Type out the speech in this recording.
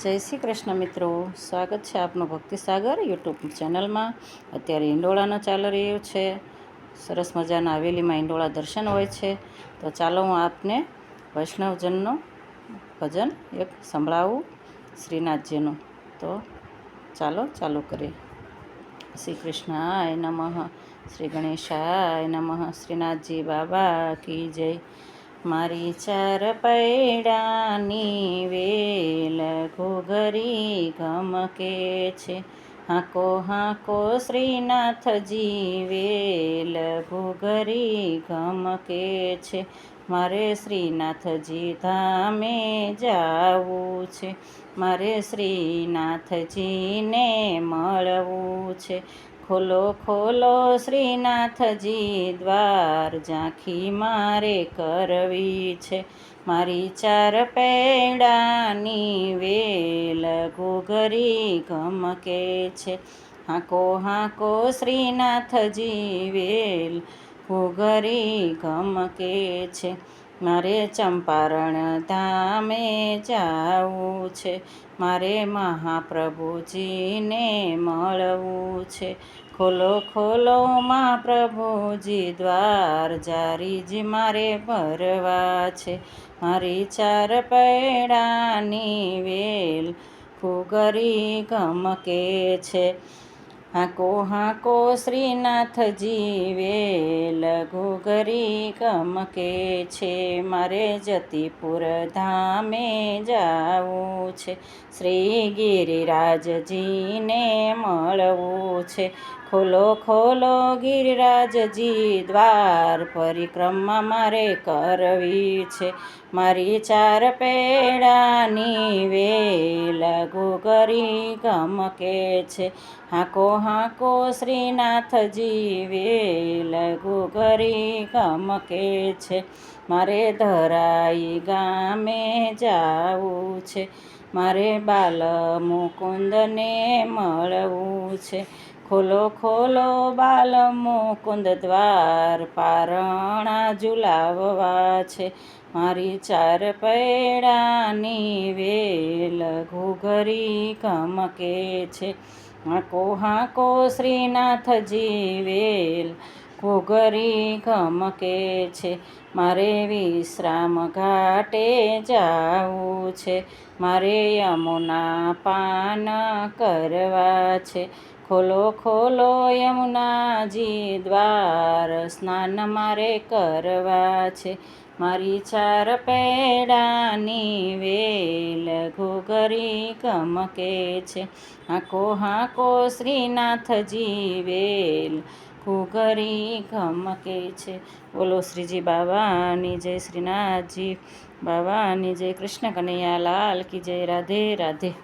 જય શ્રી કૃષ્ણ મિત્રો, સ્વાગત છે આપનું ભક્તિસાગર યુટ્યુબ ચેનલમાં। અત્યારે હિંડોળાનો ચાલી રહ્યો છે, સરસ મજાના હવેલીમાં હિંડોળા દર્શન હોય છે। તો ચાલો હું આપને વૈષ્ણવજનનો ભજન એક સંભળાવું શ્રીનાથજીનું। તો ચાલો ચાલુ કરીએ। શ્રી કૃષ્ણાય નમઃ, શ્રી ગણેશાય નમઃ, શ્રીનાથજી બાબા કી જય। મારી ચાર પૈડાની વેલ ઘૂઘરી ઘમકે છે, હાંકો હાંકો શ્રીનાથજી વેલ ઘૂઘરી ઘમકે છે। મારે શ્રીનાથજી ધામે જાવું છે, મારે શ્રીનાથજીને મળવું છે। ખોલો ખોલો શ્રીનાથજી દ્વાર, ઝાંખી મારે કરવી છે। મારી ચાર પૈડાની વેલ ઘૂઘરી ઘમકે છે, હાંકો હાંકો શ્રીનાથજી વેલ ઘૂઘરી ઘમકે છે। મારે ચંપારણ ધામે જાવું છે, મારે મહાપ્રભુજીને મળવું છે। ખોલો ખોલો મહાપ્રભુજી દ્વાર, જારીજી મારે ભરવા છે। મારી ચાર પૈડાની વેલ ઘૂઘરી ઘમકે છે, હાંકો હાંકો શ્રીનાથજી વેલ ઘૂઘરી ઘમકે છે। મારે જતીપુર ધામે જાવું છે, શ્રી ગિરિરાજજીને મળવું છે। ખોલો ખોલો ગિરિરાજજી દ્વાર, પરિક્રમા મારે કરવી છે। મારી ચાર પૈડાની વેલ ઘૂઘરી ઘમકે છે, હાંકો હાંકો શ્રીનાથજી વેલ ઘૂઘરી ઘમકે છે। મારે ધરાઈ ગામે જાવું છે, મારે બાલ મુકુંદને મળવું છે। ખોલો ખોલો બાલ મુકુંદ દ્વાર, પારણા ઝુલાવવા છે। મારી ચાર પૈડાની વેલ ઘૂઘરી ઘમકે છે, હાંકો હાંકો શ્રીનાથજી વેલ ઘૂઘરી ઘમકે છે। મારે વિશ્રામ ઘાટે જાવું છે, મારે યમુના પાન કરવા છે। ખોલો ખોલો યમુનાજી દ્વાર, સ્નાન મારે કરવા છે। મારી ચાર પૈડાની વેલ ઘૂઘરી ઘમકે છે, હાંકો હાંકો શ્રીનાથજી વેલ ઘૂઘરી ઘમકે છે। બોલો શ્રીજી બાવાની જય, શ્રીનાથજી બાવાની જય, કૃષ્ણ કનૈયા લાલ કી જય, રાધે રાધે।